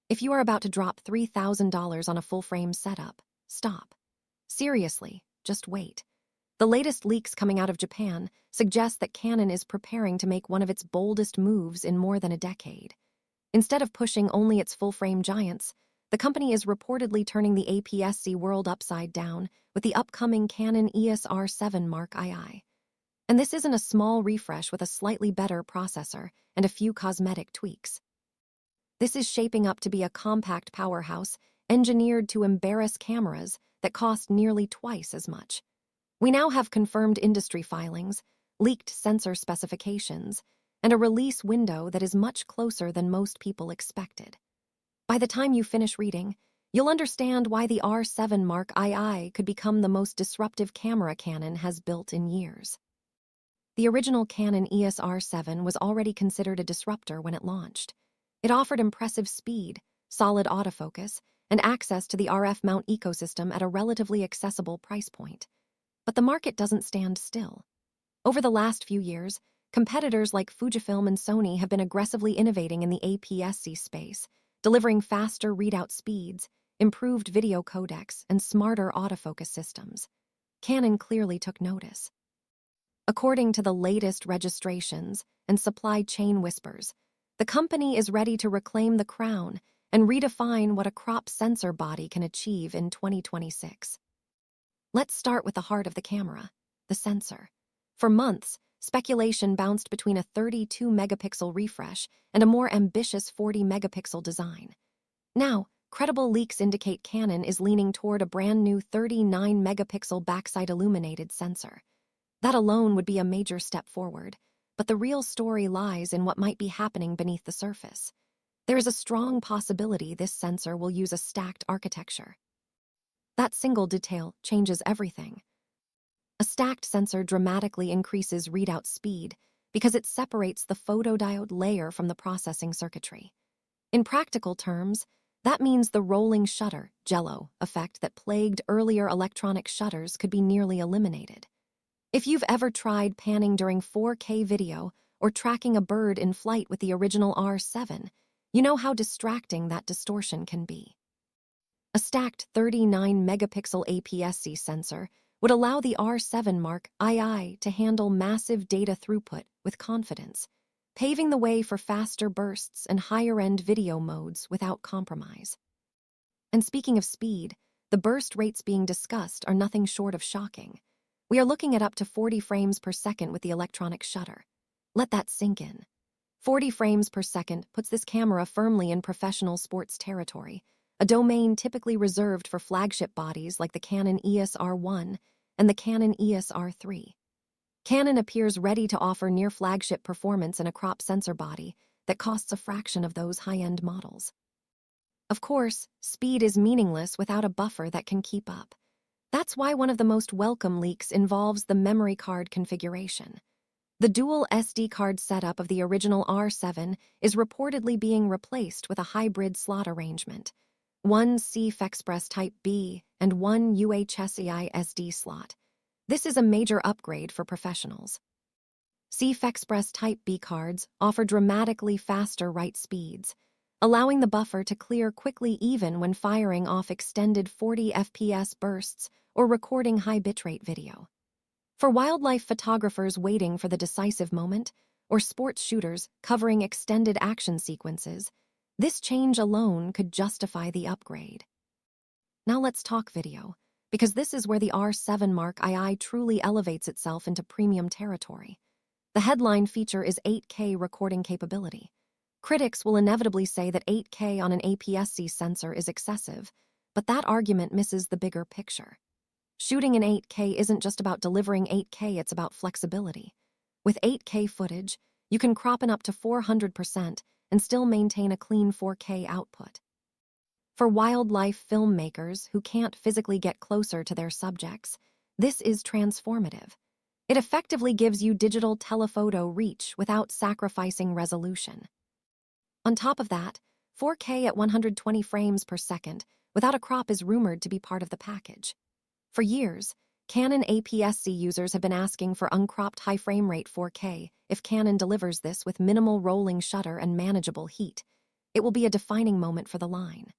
If you are about to drop $3,000 on a full-frame setup, stop. Seriously, just wait. The latest leaks coming out of Japan suggest that Canon is preparing to make one of its boldest moves in more than a decade. Instead of pushing only its full-frame giants, the company is reportedly turning the APS-C world upside down with the upcoming Canon EOS R7 Mark III. And this isn't a small refresh with a slightly better processor and a few cosmetic tweaks. This is shaping up to be a compact powerhouse engineered to embarrass cameras that cost nearly twice as much. We now have confirmed industry filings, leaked sensor specifications, and a release window that is much closer than most people expected. By the time you finish reading, you'll understand why the R7 Mark II could become the most disruptive camera Canon has built in years. The original Canon EOS R7 was already considered a disruptor when it launched. It offered impressive speed, solid autofocus, and access to the RF mount ecosystem at a relatively accessible price point. But the market doesn't stand still. Over the last few years, competitors like Fujifilm and Sony have been aggressively innovating in the APS-C space, delivering faster readout speeds, improved video codecs, and smarter autofocus systems. Canon clearly took notice. According to the latest registrations and supply chain whispers, the company is ready to reclaim the crown and redefine what a crop sensor body can achieve in 2026. Let's start with the heart of the camera, the sensor. For months, speculation bounced between a 32-megapixel refresh and a more ambitious 40-megapixel design. Now, credible leaks indicate Canon is leaning toward a brand-new 39-megapixel backside illuminated sensor. That alone would be a major step forward, but the real story lies in what might be happening beneath the surface. There is a strong possibility this sensor will use a stacked architecture. That single detail changes everything. A stacked sensor dramatically increases readout speed because it separates the photodiode layer from the processing circuitry. In practical terms, that means the rolling shutter, jello, effect that plagued earlier electronic shutters could be nearly eliminated. If you've ever tried panning during 4K video or tracking a bird in flight with the original R7, you know how distracting that distortion can be. A stacked 39-megapixel APS-C sensor would allow the R7 Mark II to handle massive data throughput with confidence, paving the way for faster bursts and higher-end video modes without compromise. And speaking of speed, the burst rates being discussed are nothing short of shocking. We are looking at up to 40 frames per second with the electronic shutter. Let that sink in. 40 frames per second puts this camera firmly in professional sports territory, a domain typically reserved for flagship bodies like the Canon EOS R1 and the Canon EOS R3. Canon appears ready to offer near-flagship performance in a crop sensor body that costs a fraction of those high-end models. Of course, speed is meaningless without a buffer that can keep up. That's why one of the most welcome leaks involves the memory card configuration. The dual SD card setup of the original R7 is reportedly being replaced with a hybrid slot arrangement, one CFexpress Type B and one UHSEI SD slot. This is a major upgrade for professionals. CFexpress Type B cards offer dramatically faster write speeds, allowing the buffer to clear quickly even when firing off extended 40 FPS bursts or recording high bitrate video. For wildlife photographers waiting for the decisive moment, or sports shooters covering extended action sequences, this change alone could justify the upgrade. Now let's talk video, because this is where the R7 Mark II truly elevates itself into premium territory. The headline feature is 8K recording capability. Critics will inevitably say that 8K on an APS-C sensor is excessive, but that argument misses the bigger picture. Shooting in 8K isn't just about delivering 8K, it's about flexibility. With 8K footage, you can crop in up to 400% and still maintain a clean 4K output. For wildlife filmmakers who can't physically get closer to their subjects, this is transformative. It effectively gives you digital telephoto reach without sacrificing resolution. On top of that, 4K at 120 frames per second without a crop is rumored to be part of the package. For years, Canon APS-C users have been asking for uncropped high frame rate 4K if Canon delivers this with minimal rolling shutter and manageable heat. it will be a defining moment for the line.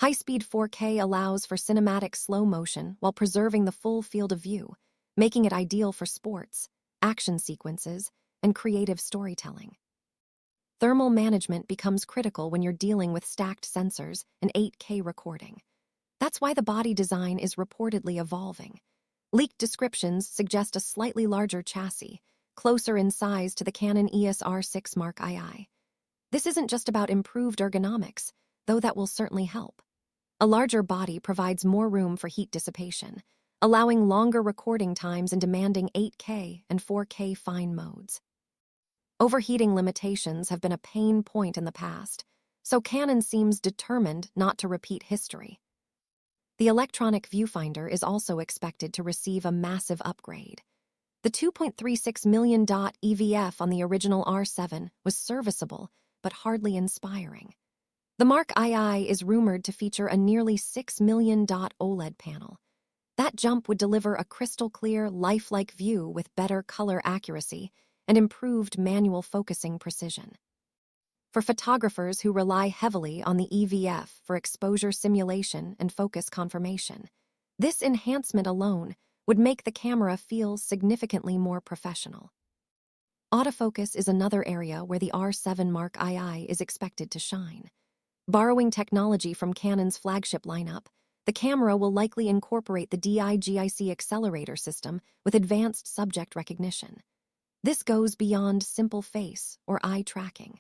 High-speed 4K allows for cinematic slow motion while preserving the full field of view, making it ideal for sports, action sequences, and creative storytelling. Thermal management becomes critical when you're dealing with stacked sensors and 8K recording. That's why the body design is reportedly evolving. Leaked descriptions suggest a slightly larger chassis, closer in size to the Canon EOS R7 Mark III. This isn't just about improved ergonomics, though that will certainly help. A larger body provides more room for heat dissipation, allowing longer recording times in demanding 8K and 4K fine modes. Overheating limitations have been a pain point in the past, so Canon seems determined not to repeat history. The electronic viewfinder is also expected to receive a massive upgrade. The $2.36 million EVF on the original R7 was serviceable, but hardly inspiring. The Mark II is rumored to feature a nearly $6 million OLED panel. That jump would deliver a crystal-clear, lifelike view with better color accuracy and improved manual focusing precision. For photographers who rely heavily on the EVF for exposure simulation and focus confirmation, this enhancement alone would make the camera feel significantly more professional. Autofocus is another area where the R7 Mark II is expected to shine. Borrowing technology from Canon's flagship lineup, the camera will likely incorporate the DIGIC accelerator system with advanced subject recognition. This goes beyond simple face or eye tracking.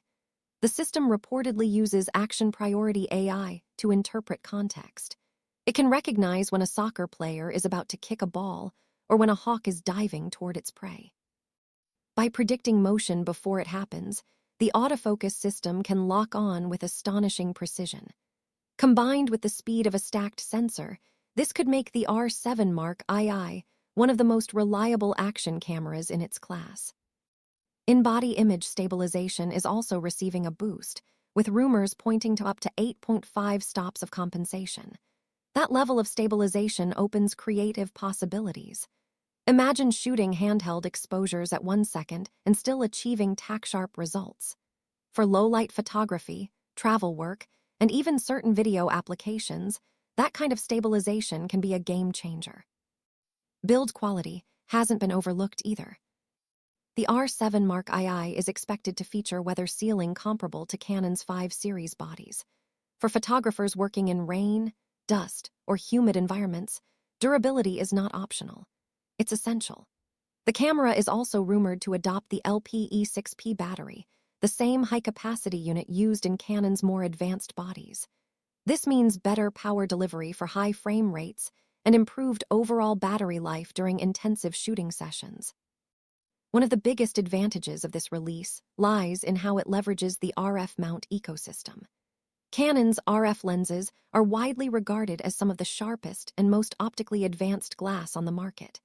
The system reportedly uses action priority AI to interpret context. It can recognize when a soccer player is about to kick a ball or when a hawk is diving toward its prey. By predicting motion before it happens, the autofocus system can lock on with astonishing precision. Combined with the speed of a stacked sensor, this could make the R7 Mark II one of the most reliable action cameras in its class. In-body image stabilization is also receiving a boost, with rumors pointing to up to 8.5 stops of compensation. That level of stabilization opens creative possibilities. Imagine shooting handheld exposures at 1 second and still achieving tack-sharp results. For low-light photography, travel work, and even certain video applications, that kind of stabilization can be a game-changer. Build quality hasn't been overlooked either. The R7 Mark II is expected to feature weather sealing comparable to Canon's 5 Series bodies. For photographers working in rain, dust, or humid environments, durability is not optional. It's essential. The camera is also rumored to adopt the LPE6P battery, the same high-capacity unit used in Canon's more advanced bodies. This means better power delivery for high frame rates and improved overall battery life during intensive shooting sessions. One of the biggest advantages of this release lies in how it leverages the RF mount ecosystem. Canon's RF lenses are widely regarded as some of the sharpest and most optically advanced glass on the market.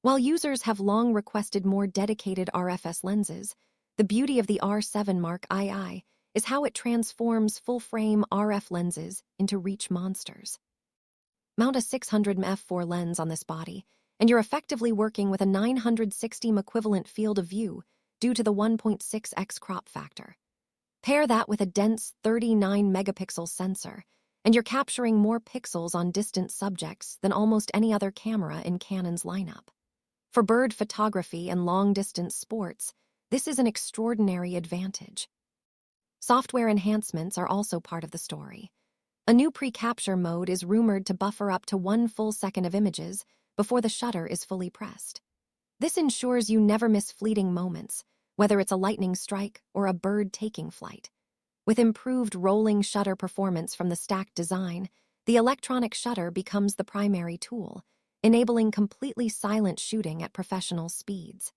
While users have long requested more dedicated RFS lenses, the beauty of the R7 Mark II is how it transforms full-frame RF lenses into reach monsters. Mount a 600 f4 lens on this body, and you're effectively working with a 960 equivalent field of view due to the 1.6x crop factor. Pair that with a dense 39-megapixel sensor, and you're capturing more pixels on distant subjects than almost any other camera in Canon's lineup. For bird photography and long-distance sports, this is an extraordinary advantage. Software enhancements are also part of the story. A new pre-capture mode is rumored to buffer up to 1 full second of images before the shutter is fully pressed. This ensures you never miss fleeting moments, whether it's a lightning strike or a bird taking flight. With improved rolling shutter performance from the stacked design, the electronic shutter becomes the primary tool, enabling completely silent shooting at professional speeds.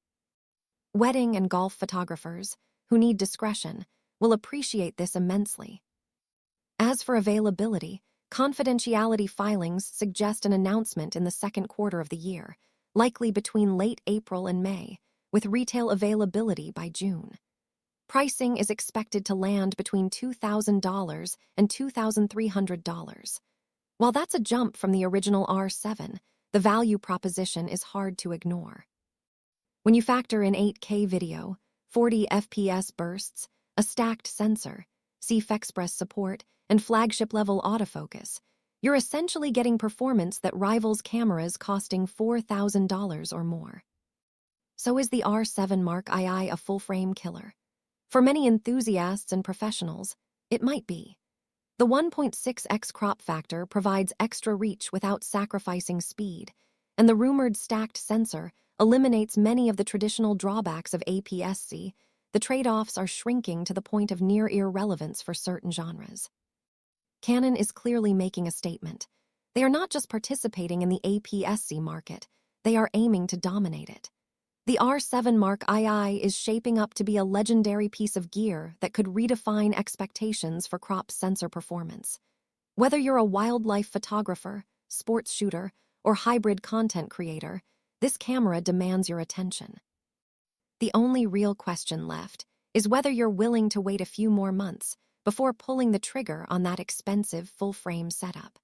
Wedding and golf photographers, who need discretion, will appreciate this immensely. As for availability, confidentiality filings suggest an announcement in the second quarter of the year, likely between late April and May, with retail availability by June. Pricing is expected to land between $2,000 and $2,300. While that's a jump from the original R7, the value proposition is hard to ignore. When you factor in 8K video, 40 FPS bursts, a stacked sensor, CFexpress support, and flagship-level autofocus, you're essentially getting performance that rivals cameras costing $4,000 or more. So is the R7 Mark II a full-frame killer? For many enthusiasts and professionals, it might be. The 1.6x crop factor provides extra reach without sacrificing speed, and the rumored stacked sensor eliminates many of the traditional drawbacks of APS-C. The trade-offs are shrinking to the point of near irrelevance for certain genres. Canon is clearly making a statement. They are not just participating in the APS-C market, they are aiming to dominate it. The R7 Mark II is shaping up to be a legendary piece of gear that could redefine expectations for crop sensor performance. Whether you're a wildlife photographer, sports shooter, or hybrid content creator, this camera demands your attention. The only real question left is whether you're willing to wait a few more months before pulling the trigger on that expensive full-frame setup.